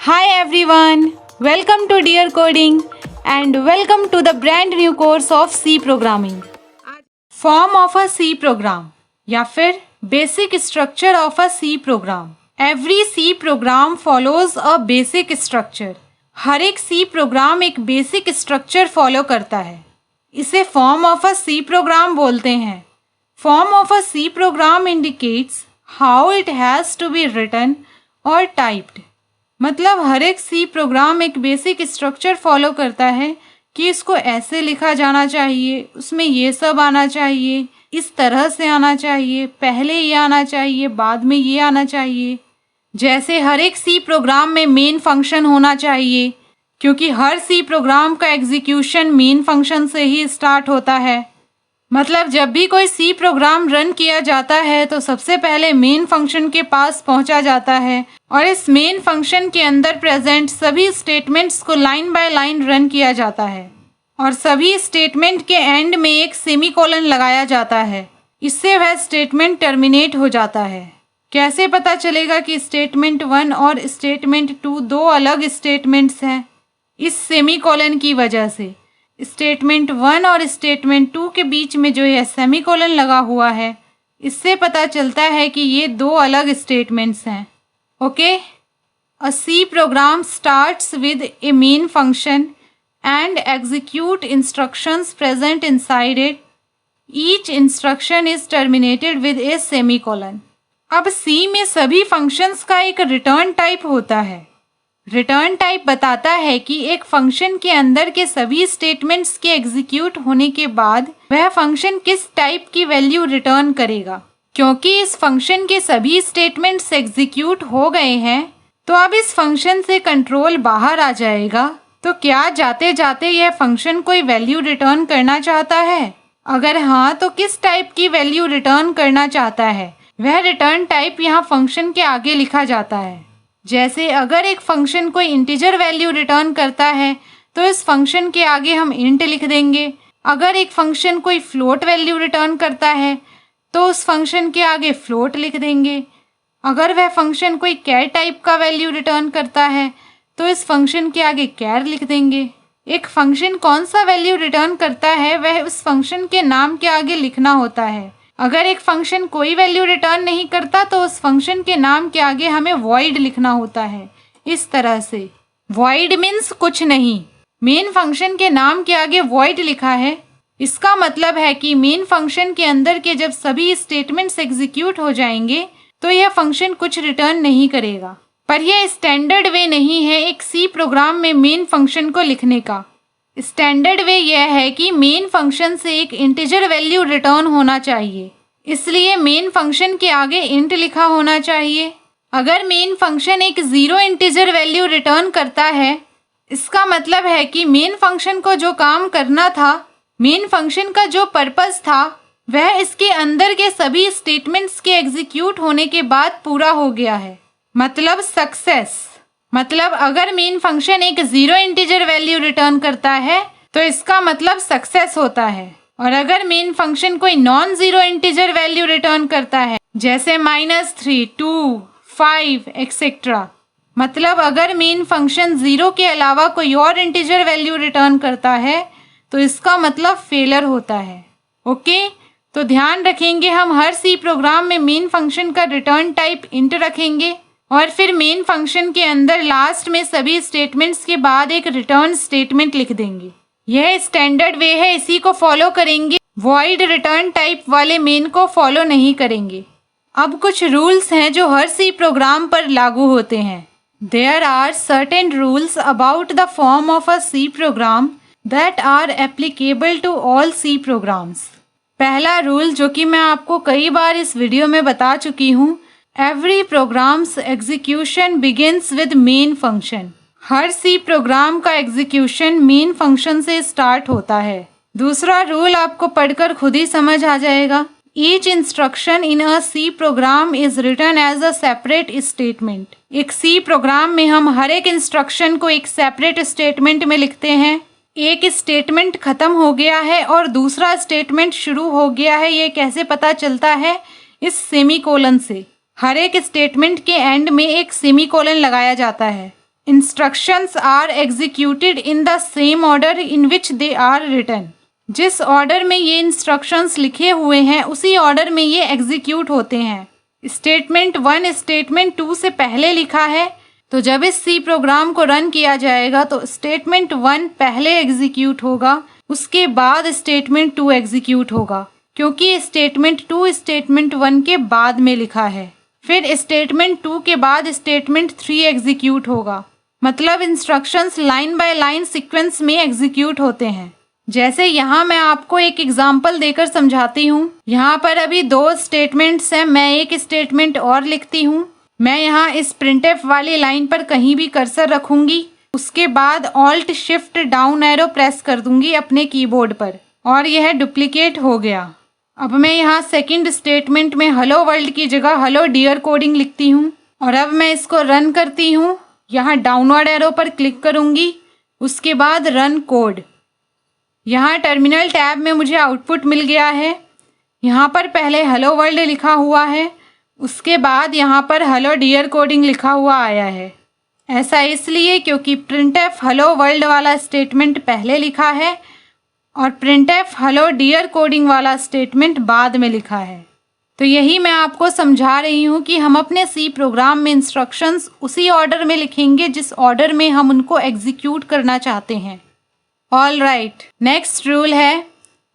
Hi everyone, welcome to Dear Coding and welcome to the brand new course of C programming. Form of a C program या फिर basic structure of a C program. Every C program follows a basic structure. हर एक C program एक basic structure follow करता है. इसे form of a C program बोलते हैं. Form of a C program indicates how it has to be written or typed. मतलब हर एक C programme एक बेसिक स्ट्रक्चर फॉलो करता है कि इसको ऐसे लिखा जाना चाहिए, उसमें ये सब आना चाहिए, इस तरह से आना चाहिए, पहले ये आना चाहिए, बाद में ये आना चाहिए. जैसे हर एक सी प्रोग्राम में मेन फंक्शन होना चाहिए क्योंकि हर सी प्रोग्राम का एग्जीक्यूशन मेन फंक्शन से ही स्टार्ट होता है. मतलब जब भी कोई सी प्रोग्राम रन किया जाता है तो सबसे पहले मेन फंक्शन के पास पहुंचा जाता है और इस मेन फंक्शन के अंदर प्रेजेंट सभी स्टेटमेंट्स को लाइन बाय लाइन रन किया जाता है और सभी स्टेटमेंट के एंड में एक सेमीकोलन लगाया जाता है. इससे वह स्टेटमेंट टर्मिनेट हो जाता है. कैसे पता चलेगा कि स्टेटमेंट 1 और स्टेटमेंट 2 दो अलग स्टेटमेंट्स हैं? इस सेमीकोलन की वजह से. स्टेटमेंट 1 और स्टेटमेंट 2 के बीच में जो यह सेमीकोलन लगा हुआ है, इससे पता चलता है कि ये दो अलग स्टेटमेंट्स हैं. Okay, a C program starts with a main function and execute instructions present inside it. Each instruction is terminated with a semicolon. अब सी में सभी फंक्शंस का एक रिटर्न टाइप होता है. रिटर्न टाइप बताता है कि एक फंक्शन के अंदर के सभी स्टेटमेंट्स के एग्जीक्यूट होने के बाद वह फंक्शन किस टाइप की वैल्यू रिटर्न करेगा. क्योंकि इस फंक्शन के सभी स्टेटमेंट्स एग्जीक्यूट हो गए हैं तो अब इस फंक्शन से कंट्रोल बाहर आ जाएगा. तो क्या जाते जाते यह फंक्शन कोई वैल्यू रिटर्न करना चाहता है? अगर हाँ, तो किस टाइप की वैल्यू रिटर्न करना चाहता है वह रिटर्न टाइप यहाँ फंक्शन के आगे लिखा जाता है. जैसे अगर एक फंक्शन कोई इंटीजर वैल्यू रिटर्न करता है तो इस फंक्शन के आगे हम इंट लिख देंगे. अगर एक फंक्शन कोई फ्लोट वैल्यू रिटर्न करता है तो उस फंक्शन के आगे फ्लोट लिख देंगे. अगर वह फंक्शन कोई कैर टाइप का वैल्यू रिटर्न करता है तो इस फंक्शन के आगे कैर लिख देंगे. एक फंक्शन कौन सा वैल्यू रिटर्न करता है वह उस फंक्शन के नाम के आगे लिखना होता है. अगर एक फंक्शन कोई वैल्यू रिटर्न नहीं करता तो उस फंक्शन के नाम के आगे हमें वॉइड लिखना होता है. इस तरह से वॉइड मीन्स कुछ नहीं. मेन फंक्शन के नाम के आगे वॉइड लिखा है. इसका मतलब है कि मेन फंक्शन के अंदर के जब सभी स्टेटमेंट्स एग्जीक्यूट हो जाएंगे तो यह फंक्शन कुछ रिटर्न नहीं करेगा. पर यह स्टैंडर्ड वे नहीं है एक सी प्रोग्राम में मेन फंक्शन को लिखने का. स्टैंडर्ड वे यह है कि मेन फंक्शन से एक इंटीजर वैल्यू रिटर्न होना चाहिए. इसलिए मेन फंक्शन के आगे इंट लिखा होना चाहिए. अगर मेन फंक्शन एक जीरो इंटीजर वैल्यू रिटर्न करता है, इसका मतलब है कि मेन फंक्शन को जो काम करना था, मेन फंक्शन का जो पर्पस था, वह इसके अंदर के सभी स्टेटमेंट्स के एग्जीक्यूट होने के बाद पूरा हो गया है. मतलब सक्सेस. मतलब अगर मेन फंक्शन एक जीरो इंटीजर वैल्यू रिटर्न करता है तो इसका मतलब सक्सेस होता है. और अगर मेन फंक्शन कोई non zero integer value return करता है जैसे -3, 2, 5 एक्सेट्रा, मतलब अगर मेन फंक्शन जीरो के अलावा कोई और इंटीजर वैल्यू रिटर्न करता है तो इसका मतलब फेलर होता है. ओके, तो ध्यान रखेंगे हम हर सी प्रोग्राम में मेन फंक्शन का रिटर्न टाइप इंट रखेंगे और फिर मेन फंक्शन के अंदर लास्ट में सभी स्टेटमेंट्स के बाद एक रिटर्न स्टेटमेंट लिख देंगे. यह स्टैंडर्ड वे है, इसी को फॉलो करेंगे. वॉइड रिटर्न टाइप वाले मेन को फॉलो नहीं करेंगे. अब कुछ रूल्स हैं जो हर सी प्रोग्राम पर लागू होते हैं. There are certain rules about the form of a C program that are applicable to all C programs. पहला रूल जो कि मैं आपको कई बार इस वीडियो में बता चुकी हूँ, every programs execution begins with main function. हर सी प्रोग्राम का एग्जीक्यूशन मेन फंक्शन से स्टार्ट होता है. दूसरा रूल आपको पढ़कर खुद ही समझ आ जाएगा. Each instruction in a C program is written as a separate statement. एक सी प्रोग्राम में हम हर एक इंस्ट्रक्शन को एक सेपरेट स्टेटमेंट में लिखते हैं. एक स्टेटमेंट खत्म हो गया है और दूसरा स्टेटमेंट शुरू हो गया है, ये कैसे पता चलता है? इस सेमीकोलन से. हर एक स्टेटमेंट के एंड में एक सेमीकोलन लगाया जाता है. Instructions are executed in the same order in which they are written. जिस ऑर्डर में ये इंस्ट्रक्शंस लिखे हुए हैं उसी ऑर्डर में ये एग्जीक्यूट होते हैं। स्टेटमेंट 1 स्टेटमेंट 2 से पहले लिखा है, तो जब इस सी प्रोग्राम को रन किया जाएगा तो स्टेटमेंट 1 पहले एग्जीक्यूट होगा, उसके बाद स्टेटमेंट 2 एग्जीक्यूट होगा, क्योंकि स्टेटमेंट 2 स्टेटमेंट 1 के बाद में लिखा है। फिर स्टेटमेंट 2 के बाद स्टेटमेंट 3 एग्जीक्यूट होगा। मतलब instructions line by line sequence में एग्जीक्यूट होते हैं। जैसे यहाँ मैं आपको एक एग्जाम्पल देकर समझाती हूँ। यहाँ पर अभी 2 स्टेटमेंट्स हैं, मैं एक स्टेटमेंट और लिखती हूँ। मैं यहाँ इस प्रिंटफ वाली लाइन पर कहीं भी कर्सर रखूँगी, उसके बाद alt shift down arrow press कर दूँगी अपने कीबोर्ड पर और यह डुप्लीकेट हो गया। अब मैं यहाँ सेकंड स्टेटमेंट में हेलो वर्ल्ड की जगह हेलो डियर कोडिंग लिखती हूँ और अब मैं इसको रन करती हूँ। यहाँ डाउनवर्ड एरो पर क्लिक करूँगी, उसके बाद रन कोड। यहाँ टर्मिनल टैब में मुझे आउटपुट मिल गया है। यहाँ पर पहले हेलो वर्ल्ड लिखा हुआ है, उसके बाद यहाँ पर हेलो डियर कोडिंग लिखा हुआ आया है। ऐसा इसलिए क्योंकि प्रिंटफ हेलो वर्ल्ड वाला स्टेटमेंट पहले लिखा है और प्रिंटफ हेलो डियर कोडिंग वाला स्टेटमेंट बाद में लिखा है। तो यही मैं आपको समझा रही हूँ कि हम अपने सी प्रोग्राम में इंस्ट्रक्शंस उसी ऑर्डर में लिखेंगे जिस ऑर्डर में हम उनको एग्जीक्यूट करना चाहते हैं। ऑल राइट, नेक्स्ट रूल है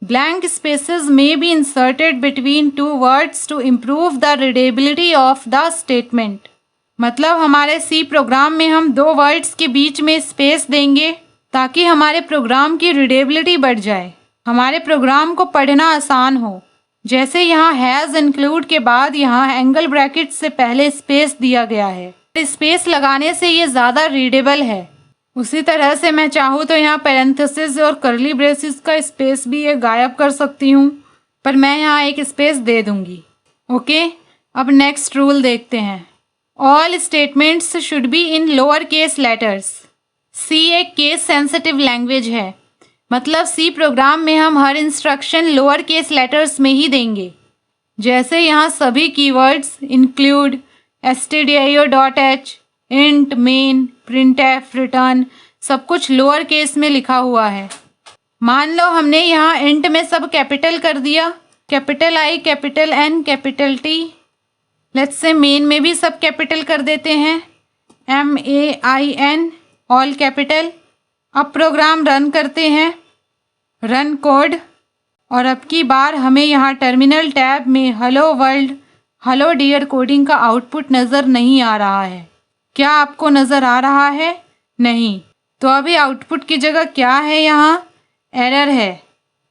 blank spaces may be inserted between 2 words to improve the readability of the statement. मतलब हमारे सी प्रोग्राम में हम 2 वर्ड्स के बीच में स्पेस देंगे ताकि हमारे प्रोग्राम की रीडेबिलिटी बढ़ जाए, हमारे प्रोग्राम को पढ़ना आसान हो। जैसे यहाँ हैज़ इंक्लूड के बाद यहाँ एंगल ब्रैकेट से पहले स्पेस दिया गया है, स्पेस लगाने से ये ज़्यादा रीडेबल है। उसी तरह से मैं चाहूँ तो यहाँ पैरेंथेसिस और करली ब्रेसेस का स्पेस भी ये गायब कर सकती हूँ, पर मैं यहाँ एक स्पेस दे दूँगी। ओके, अब नेक्स्ट रूल देखते हैं। All statements should be in lower case letters. C एक केस सेंसिटिव लैंग्वेज है, मतलब सी प्रोग्राम में हम हर इंस्ट्रक्शन लोअर केस लेटर्स में ही देंगे। जैसे यहाँ सभी keywords include, stdio.h, int, main, printf, return सब कुछ लोअर केस में लिखा हुआ है। मान लो हमने यहाँ इंट में सब कैपिटल कर दिया, capital I, capital N, capital T। Let's say main में भी सब कैपिटल कर देते हैं, MAIN ऑल कैपिटल। अब प्रोग्राम रन करते हैं, रन कोड। और अब की बार हमें यहाँ टर्मिनल टैब में hello world, hello dear coding का आउटपुट नज़र नहीं आ रहा है। क्या आपको नज़र आ रहा है? नहीं। तो अभी आउटपुट की जगह क्या है? यहाँ एरर है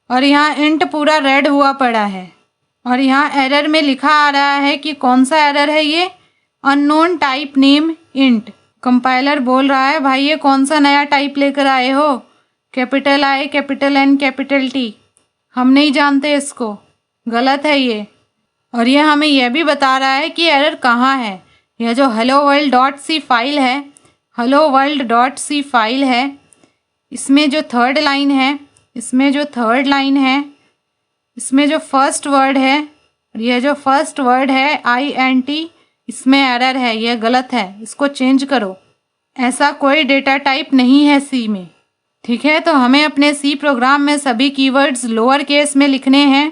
और यहाँ इंट पूरा रेड हुआ पड़ा है और यहाँ एरर में लिखा आ रहा है कि कौन सा एरर है ये, unknown type name int. Compiler बोल रहा है भाई ये कौन सा नया टाइप लेकर आए हो, capital I, capital N, capital T। हम नहीं जानते इसको, गलत है ये। और ये हमें यह भी बता रहा है कि एरर कहाँ है। यह जो hello world dot C file है, hello world dot C file है, इसमें जो थर्ड लाइन है, इसमें जो थर्ड लाइन है, इसमें जो फर्स्ट वर्ड है, यह जो फर्स्ट वर्ड है INT, इसमें एरर है, यह गलत है, इसको चेंज करो। ऐसा कोई डेटा टाइप नहीं है सी में, ठीक है। तो हमें अपने सी प्रोग्राम में सभी कीवर्ड्स लोअर केस में लिखने हैं,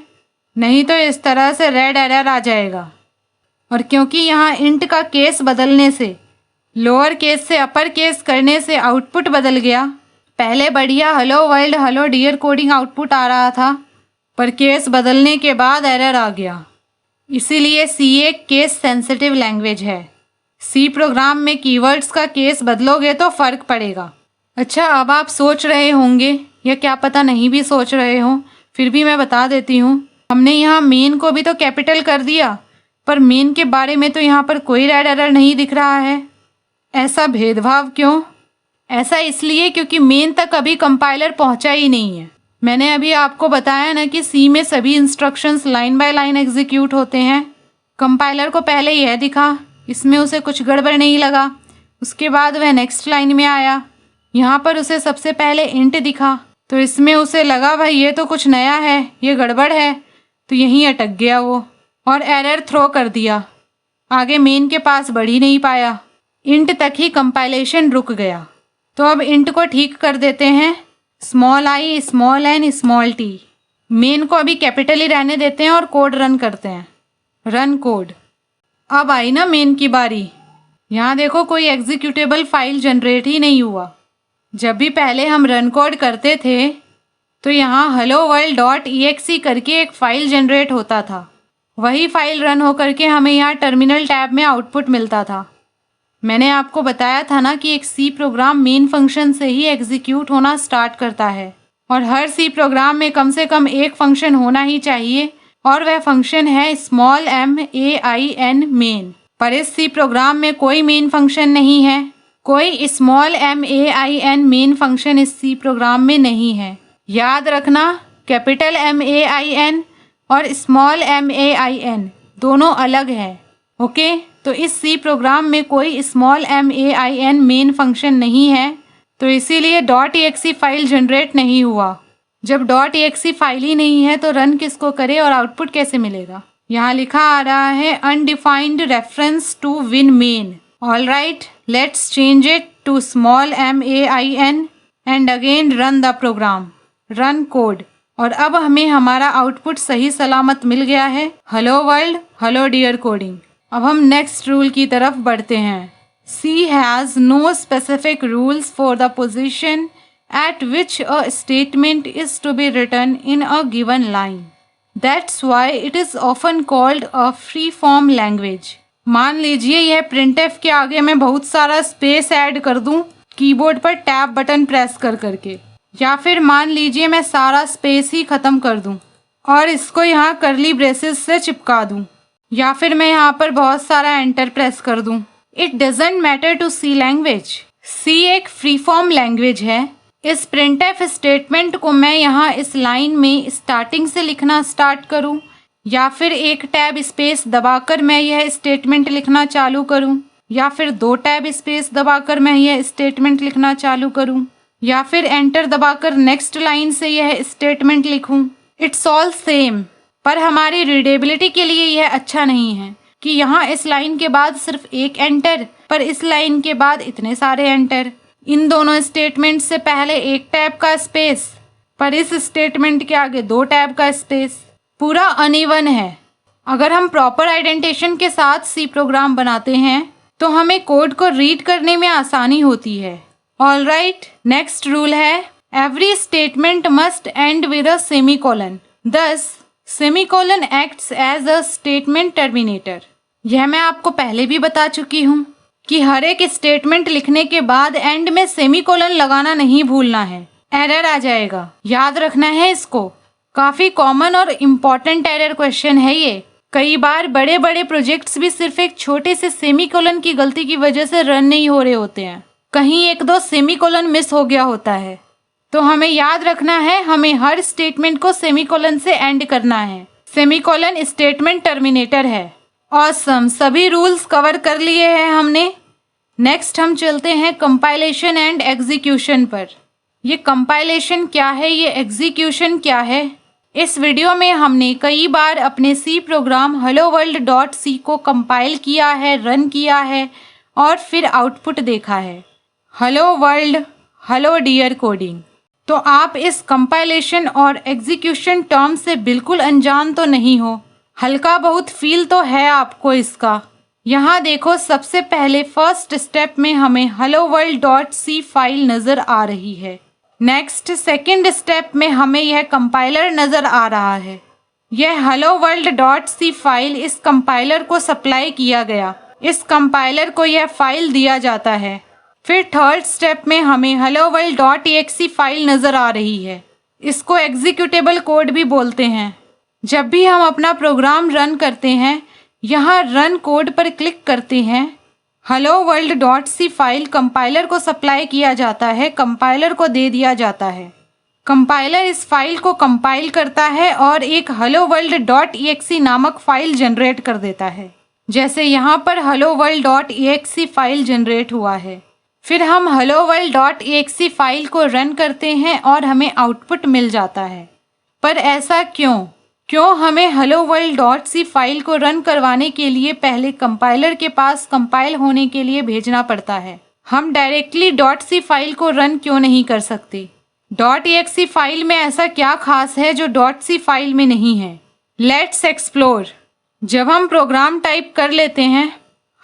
नहीं तो इस तरह से रेड एरर आ जाएगा। और क्योंकि यहाँ इंट का केस बदलने से, लोअर केस से अपर केस करने से आउटपुट बदल गया। पहले बढ़िया hello world, hello dear coding output आ रहा था, पर केस बदलने के बाद एरर आ गया। इसीलिए सी एक केस सेंसिटिव लैंग्वेज है। सी प्रोग्राम में कीवर्ड्स का केस बदलोगे तो फ़र्क पड़ेगा। अच्छा, अब आप सोच रहे होंगे, या क्या पता नहीं भी सोच रहे हो, फिर भी मैं बता देती हूँ। हमने यहाँ मेन को भी तो कैपिटल कर दिया, पर मेन के बारे में तो यहाँ पर कोई रेड एरर नहीं दिख रहा है। ऐसा भेदभाव क्यों? ऐसा इसलिए क्योंकि मेन तक अभी कंपाइलर पहुँचा ही नहीं है। मैंने अभी आपको बताया ना कि सी में सभी instructions line by line execute होते हैं। कंपाइलर को पहले यह दिखा, इसमें उसे कुछ गड़बड़ नहीं लगा, उसके बाद वह नेक्स्ट लाइन में आया, यहाँ पर उसे सबसे पहले इंट दिखा, तो इसमें उसे लगा भाई ये तो कुछ नया है, ये गड़बड़ है, तो यहीं अटक गया वो और एरर थ्रो कर दिया, आगे मेन के पास बढ़ ही नहीं पाया। इंट तक ही कंपाइलेशन रुक गया। तो अब इंट को ठीक कर देते हैं, small I small N small T. Main को अभी कैपिटल ही रहने देते हैं और कोड रन करते हैं। Run code. अब आई ना मेन की बारी। यहाँ देखो कोई एग्जीक्यूटेबल फाइल जनरेट ही नहीं हुआ। जब भी पहले हम रन कोड करते थे तो यहाँ helloworld.exe करके एक फ़ाइल जनरेट होता था। वही फाइल रन होकर के हमें यहाँ टर्मिनल टैब में आउटपुट मिलता था। मैंने आपको बताया था ना कि एक सी प्रोग्राम मेन फंक्शन से ही एग्जीक्यूट होना स्टार्ट करता है और हर सी प्रोग्राम में कम से कम एक फंक्शन होना ही चाहिए और वह फंक्शन है स्मॉल main मेन। पर इस सी प्रोग्राम में कोई मेन फंक्शन नहीं है। कोई स्मॉल main मेन फंक्शन इस सी प्रोग्राम में नहीं है। याद रखना, कैपिटल main और स्मॉल main दोनों अलग है। ओके, तो इस सी प्रोग्राम में कोई स्मॉल main मेन फंक्शन नहीं है, तो इसीलिए .exe फाइल जनरेट नहीं हुआ। जब .exe फाइल ही नहीं है तो रन किसको करे और आउटपुट कैसे मिलेगा? यहाँ लिखा आ रहा है undefined reference to win main. All right, let's change it to small main and again run the program. Run code. और अब हमें हमारा आउटपुट सही सलामत मिल गया है। Hello world, hello dear coding. अब हम नेक्स्ट रूल की तरफ बढ़ते हैं। C has no specific rules for the position at which a statement is to be written in a given line. That's why it is often called a free-form language. मान लीजिए यह printf के आगे मैं बहुत सारा स्पेस ऐड कर दूं कीबोर्ड पर टैब बटन प्रेस कर करके, या फिर मान लीजिए मैं सारा स्पेस ही ख़त्म कर दूं और इसको यहाँ करली ब्रेसेस से चिपका दूं, या फिर मैं यहाँ पर बहुत सारा एंटर प्रेस कर दूं। It doesn't matter to C language. C एक फ्री फॉर्म लैंग्वेज है। इस प्रिंटफ स्टेटमेंट को मैं यहाँ इस लाइन में स्टार्टिंग से लिखना स्टार्ट करूँ, या फिर एक टैब स्पेस दबाकर मैं यह स्टेटमेंट लिखना चालू करूँ, या फिर 2 टैब स्पेस दबाकर मैं यह स्टेटमेंट लिखना चालू करूँ, या फिर एंटर दबाकर नेक्स्ट लाइन से यह स्टेटमेंट लिखूँ। It's all same. पर हमारी रीडेबिलिटी के लिए यह अच्छा नहीं है कि यहाँ इस लाइन के बाद सिर्फ एक एंटर, पर इस लाइन के बाद इतने सारे एंटर। इन दोनों स्टेटमेंट से पहले एक टैब का स्पेस, पर इस स्टेटमेंट के आगे 2 टैब का स्पेस। पूरा अनइवन है। अगर हम प्रॉपर आइडेंटिफिकेशन के साथ सी प्रोग्राम बनाते हैं तो हमें कोड को रीड करने में आसानी होती है। ऑल राइट, नेक्स्ट रूल है every statement must end with a semicolon. Thus semicolon acts as a statement terminator. यह मैं आपको पहले भी बता चुकी हूँ कि हर एक स्टेटमेंट लिखने के बाद एंड में सेमीकोलन लगाना नहीं भूलना है, एरर आ जाएगा। याद रखना है इसको। काफ़ी कॉमन और इम्पॉर्टेंट एरर क्वेश्चन है ये। कई बार बड़े बड़े प्रोजेक्ट्स भी सिर्फ एक छोटे से सेमीकोलन की गलती की वजह से रन नहीं हो रहे होते हैं। कहीं 1-2 सेमीकोलन मिस हो गया होता है। तो हमें याद रखना है, हमें हर स्टेटमेंट को सेमीकोलन से एंड करना है। सेमीकोलन स्टेटमेंट टर्मिनेटर है। ऑसम, सभी रूल्स कवर कर लिए हैं हमने। नेक्स्ट हम चलते हैं कंपाइलेशन एंड एग्जीक्यूशन पर। ये कंपाइलेशन क्या है, ये एग्जीक्यूशन क्या है? इस वीडियो में हमने कई बार अपने सी प्रोग्राम helloworld.c को कंपाइल किया है, रन किया है और फिर आउटपुट देखा है। Hello world, hello dear coding. तो आप इस कंपाइलेशन और एग्जीक्यूशन टर्म से बिल्कुल अनजान तो नहीं हो। हल्का बहुत फील तो है आपको इसका। यहाँ देखो, सबसे पहले फर्स्ट स्टेप में हमें helloworld.c फाइल नज़र आ रही है। नेक्स्ट सेकंड स्टेप में हमें यह कंपाइलर नज़र आ रहा है। यह helloworld.c फाइल इस कंपाइलर को सप्लाई किया गया। इस कंपाइलर को यह फाइल दिया जाता है। फिर थर्ड स्टेप में हमें helloworld.exe फाइल नज़र आ रही है। इसको एग्जीक्यूटेबल कोड भी बोलते हैं। जब भी हम अपना प्रोग्राम रन करते हैं, यहाँ रन कोड पर क्लिक करते हैं, helloworld.c फाइल कंपाइलर को सप्लाई किया जाता है, कंपाइलर को दे दिया जाता है। कंपाइलर इस फाइल को कंपाइल करता है और एक helloworld.exe नामक फाइल जनरेट कर देता है। जैसे यहाँ पर helloworld.exe फाइल जनरेट हुआ है। फिर हम helloworld.exe फाइल को रन करते हैं और हमें आउटपुट मिल जाता है। पर ऐसा क्यों? क्यों हमें hello world dot C file को रन करवाने के लिए पहले कंपाइलर के पास कंपाइल होने के लिए भेजना पड़ता है? हम डायरेक्टली डॉट सी फाइल को रन क्यों नहीं कर सकते? डॉट एक्सी फाइल में ऐसा क्या खास है जो डॉट सी फाइल में नहीं है? Let's explore. जब हम प्रोग्राम टाइप कर लेते हैं,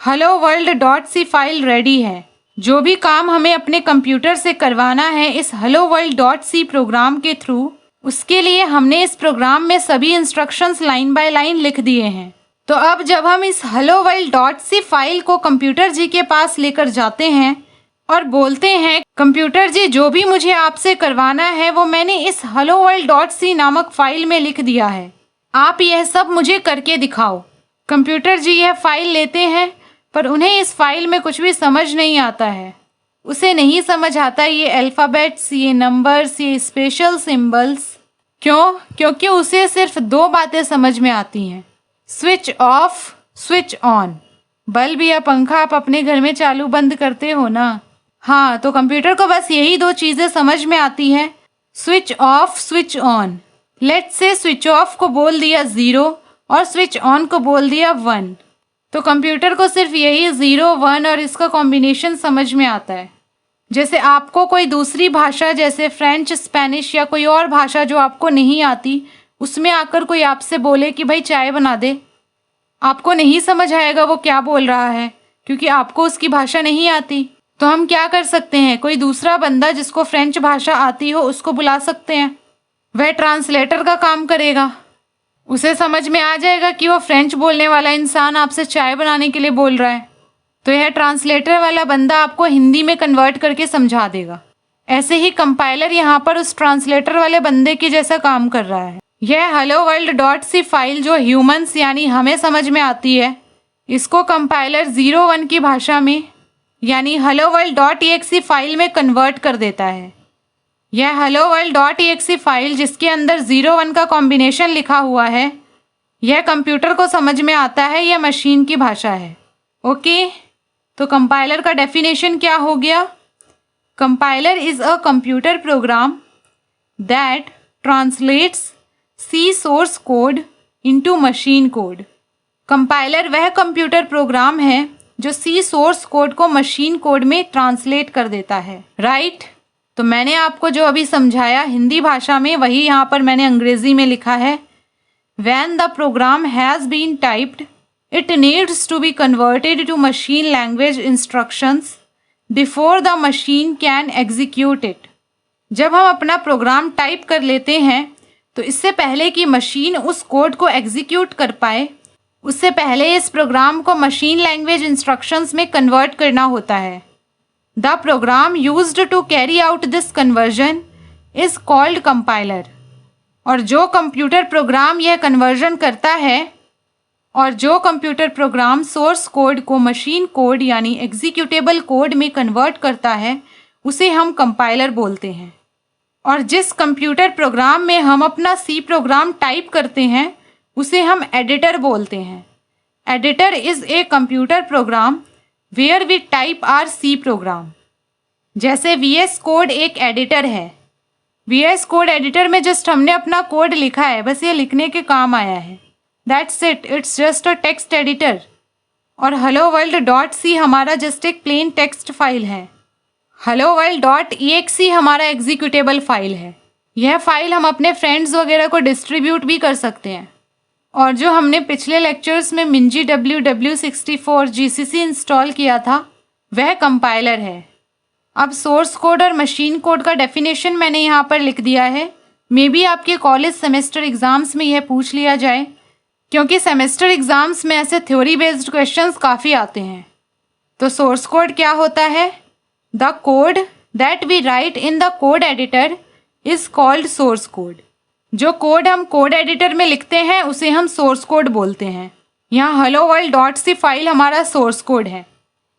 hello world dot C file ready है। जो भी काम हमें अपने कंप्यूटर से करवाना है इस hello world dot C program के थ्रू, उसके लिए हमने इस प्रोग्राम में सभी इंस्ट्रक्शंस लाइन बाय लाइन लिख दिए हैं। तो अब जब हम इस hello world dot C file को कंप्यूटर जी के पास लेकर जाते हैं और बोलते हैं, कंप्यूटर जी जो भी मुझे आपसे करवाना है वो मैंने इस हेलो वर्ल्ड डॉट सी नामक फाइल में लिख दिया है, आप यह सब मुझे करके दिखाओ। कंप्यूटर जी यह फाइल लेते हैं पर उन्हें इस फाइल में कुछ भी समझ नहीं आता है। उसे नहीं समझ आता ये अल्फ़ाबेट्स, ये नंबर्स, ये स्पेशल सिंबल्स। क्यों? क्योंकि उसे सिर्फ दो बातें समझ में आती हैं, switch off, switch on. Bulb या पंखा आप अपने घर में चालू बंद करते हो ना? हाँ, तो कंप्यूटर को बस यही दो चीज़ें समझ में आती है, switch off, switch on. Let's say switch off को बोल दिया 0 और स्विच ऑन को बोल दिया 1, तो कंप्यूटर को सिर्फ यही 0, 1 और इसका कॉम्बिनेशन समझ में आता है। जैसे आपको कोई दूसरी भाषा जैसे फ्रेंच, स्पेनिश या कोई और भाषा जो आपको नहीं आती, उसमें आकर कोई आपसे बोले कि भाई चाय बना दे, आपको नहीं समझ आएगा वो क्या बोल रहा है क्योंकि आपको उसकी भाषा नहीं आती। तो हम क्या कर सकते हैं, कोई दूसरा बंदा जिसको फ्रेंच भाषा आती हो उसको बुला सकते हैं, वह ट्रांसलेटर का काम करेगा। उसे समझ में आ जाएगा कि वो फ्रेंच बोलने वाला इंसान आपसे चाय बनाने के लिए बोल रहा है, तो यह ट्रांसलेटर वाला बंदा आपको हिंदी में कन्वर्ट करके समझा देगा। ऐसे ही कंपाइलर यहाँ पर उस ट्रांसलेटर वाले बंदे के जैसा काम कर रहा है। यह hello world dot C file जो ह्यूमंस यानी हमें समझ में आती है, इसको कंपाइलर 01 की भाषा में यानी hello world dot exe file में कन्वर्ट कर देता है। यह hello world dot exe file जिसके अंदर 01 का कॉम्बिनेशन लिखा हुआ है, यह कंप्यूटर को समझ में आता है, यह मशीन की भाषा है। ओके, तो कंपाइलर का डेफिनेशन क्या हो गया? Compiler is a computer program that translates C source code into machine code. Compiler वह कंप्यूटर प्रोग्राम है जो सी सोर्स कोड को मशीन कोड में ट्रांसलेट कर देता है, राइट? तो मैंने आपको जो अभी समझाया हिंदी भाषा में, वही यहाँ पर मैंने अंग्रेज़ी में लिखा है। When the program has been typed, it needs to be converted to machine language instructions before the machine can execute it. जब हम अपना प्रोग्राम टाइप कर लेते हैं तो इससे पहले कि मशीन उस कोड को एग्जीक्यूट कर पाए, उससे पहले इस प्रोग्राम को मशीन लैंग्वेज इंस्ट्रक्शंस में कन्वर्ट करना होता है। The program used to carry out this conversion is called compiler. और जो कंप्यूटर प्रोग्राम यह कन्वर्जन करता है और जो कंप्यूटर प्रोग्राम सोर्स कोड को मशीन कोड यानी एग्जीक्यूटेबल कोड में कन्वर्ट करता है, उसे हम कंपाइलर बोलते हैं। और जिस कंप्यूटर प्रोग्राम में हम अपना सी प्रोग्राम टाइप करते हैं उसे हम एडिटर बोलते हैं। Editor is a computer program where we type our C program. जैसे VS कोड एक एडिटर है, VS कोड एडिटर में जस्ट हमने अपना कोड लिखा है, बस ये लिखने के काम आया है, that's it, it's just a text editor. और हेलो वर्ल्ड डॉट सी हमारा जस्ट एक प्लेन टेक्स्ट फाइल है। हेलो वर्ल्ड डॉट EXE हमारा एग्जीक्यूटेबल फाइल है। यह फाइल हम अपने फ्रेंड्स वगैरह को डिस्ट्रीब्यूट भी कर सकते हैं। और जो हमने पिछले लेक्चर्स में मिंजी WW64 GCC इंस्टॉल किया था, वह कंपाइलर है। अब सोर्स कोड और मशीन कोड का डेफिनेशन मैंने यहाँ पर लिख दिया है। मे बी आपके कॉलेज सेमेस्टर एग्ज़ाम्स में यह पूछ लिया जाए, क्योंकि सेमेस्टर एग्ज़ाम्स में ऐसे थ्योरी बेस्ड क्वेश्चंस काफ़ी आते हैं। तो सोर्स कोड क्या होता है? The code that we write in the code editor is called source code. जो कोड हम कोड एडिटर में लिखते हैं उसे हम सोर्स कोड बोलते हैं। यहाँ hello world dot C file हमारा सोर्स कोड है।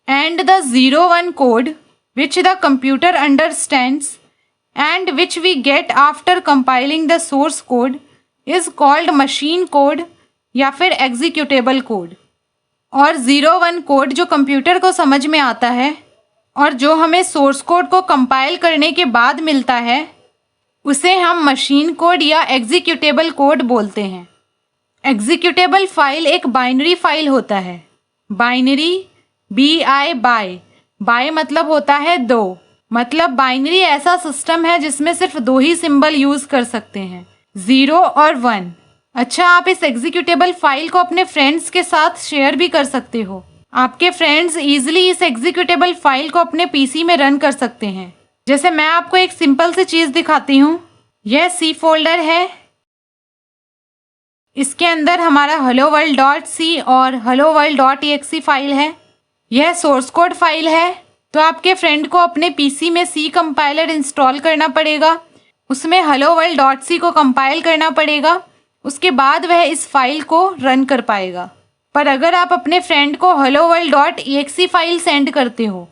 And the 01 code which the computer understands and which we get after compiling the source code is called machine code या फिर executable code। और 01 code जो computer को समझ में आता है और जो हमें सोर्स कोड को कंपाइल करने के बाद मिलता है, उसे हम मशीन कोड या एग्जीक्यूटेबल कोड बोलते हैं। एग्जीक्यूटेबल फाइल एक बाइनरी फाइल होता है। बाइनरी, BI बाय मतलब होता है दो। मतलब बाइनरी ऐसा सिस्टम है जिसमें सिर्फ दो ही सिंबल यूज कर सकते हैं, 0 और 1। अच्छा, आप इस एग्जीक्यूटेबल फाइल को अपने फ्रेंड्स के साथ शेयर भी कर सकते हो। आपके फ्रेंड्स इजीली इस एग्जीक्यूटेबल फाइल को अपने पीसी में रन कर सकते हैं। जैसे मैं आपको एक सिंपल सी चीज दिखाती हूँ। यह सी फोल्डर है, इसके अंदर हमारा helloworld.c और helloworld.exe फाइल है। यह सोर्स कोड फाइल है। तो आपके फ्रेंड को अपने पीसी में सी कंपाइलर इंस्टॉल करना पड़ेगा, उसमें helloworld.c को कंपाइल करना पड़ेगा, उसके बाद वह इस फाइल को रन कर पाएगा। पर अगर आप अपने फ्रेंड को helloworld.exe फाइल सेंड करते हो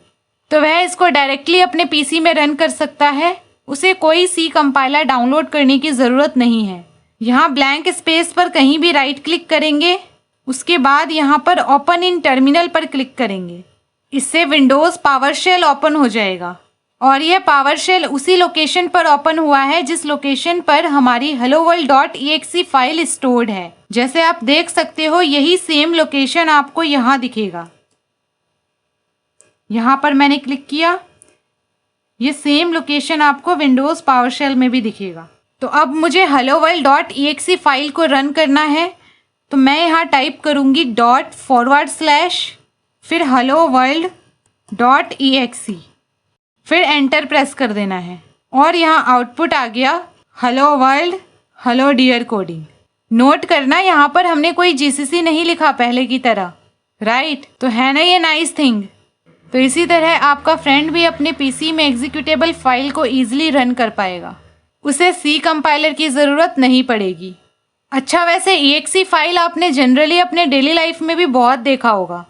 तो वह इसको डायरेक्टली अपने पीसी में रन कर सकता है। उसे कोई सी कंपाइलर डाउनलोड करने की ज़रूरत नहीं है। यहाँ ब्लैंक स्पेस पर कहीं भी राइट क्लिक करेंगे, उसके बाद यहाँ पर ओपन इन टर्मिनल पर क्लिक करेंगे। इससे विंडोज़ पावरशेल ओपन हो जाएगा और यह पावरशेल उसी लोकेशन पर ओपन हुआ है जिस लोकेशन पर हमारी helloworld.exe फाइल स्टोर्ड है। जैसे आप देख सकते हो, यही सेम लोकेशन आपको यहाँ दिखेगा। यहाँ पर मैंने क्लिक किया, ये सेम लोकेशन आपको विंडोज़ पावरशेल में भी दिखेगा। तो अब मुझे helloworld.exe फाइल को रन करना है, तो मैं यहाँ टाइप करूँगी ./ फिर helloworld.exe, फिर एंटर प्रेस कर देना है और यहाँ आउटपुट आ गया hello world, hello dear coding. Note करना, यहाँ पर हमने कोई GCC नहीं लिखा पहले की तरह, राइट? तो है ना ये नाइस थिंग। तो इसी तरह आपका फ्रेंड भी अपने पीसी में एग्जीक्यूटेबल फाइल को ईजिली रन कर पाएगा, उसे सी कंपाइलर की ज़रूरत नहीं पड़ेगी। अच्छा, वैसे exe फाइल आपने जनरली अपने डेली लाइफ में भी बहुत देखा होगा।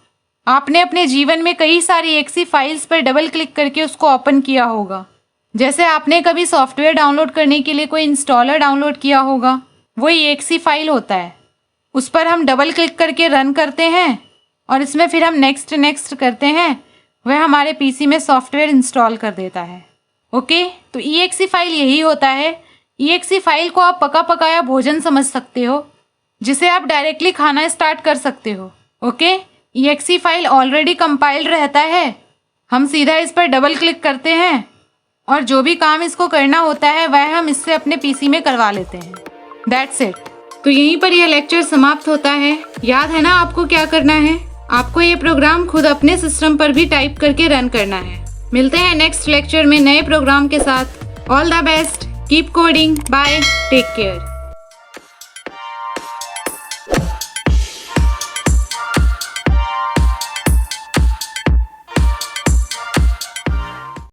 आपने अपने जीवन में कई सारी exe फाइल्स पर डबल क्लिक करके उसको ओपन किया होगा। जैसे आपने कभी सॉफ्टवेयर डाउनलोड करने के लिए कोई इंस्टॉलर डाउनलोड किया होगा, वो exe फाइल होता है। उस पर हम डबल क्लिक करके रन करते हैं और इसमें फिर हम नेक्स्ट करते हैं, वह हमारे पीसी में सॉफ्टवेयर इंस्टॉल कर देता है। ओके, तो exe फाइल यही होता है। exe फाइल को आप पका पकाया भोजन समझ सकते हो, जिसे आप डायरेक्टली खाना स्टार्ट कर सकते हो। Okay, exe file already compiled रहता है, हम सीधा इस पर डबल क्लिक करते हैं और जो भी काम इसको करना होता है वह हम इससे अपने पीसी में करवा लेते हैं। That's it. तो यहीं पर यह लेक्चर समाप्त होता है। याद है ना आपको क्या करना है? आपको ये प्रोग्राम खुद अपने सिस्टम पर भी टाइप करके रन करना है। मिलते हैं नेक्स्ट लेक्चर में नए प्रोग्राम के साथ। All the best, keep coding, bye, take care.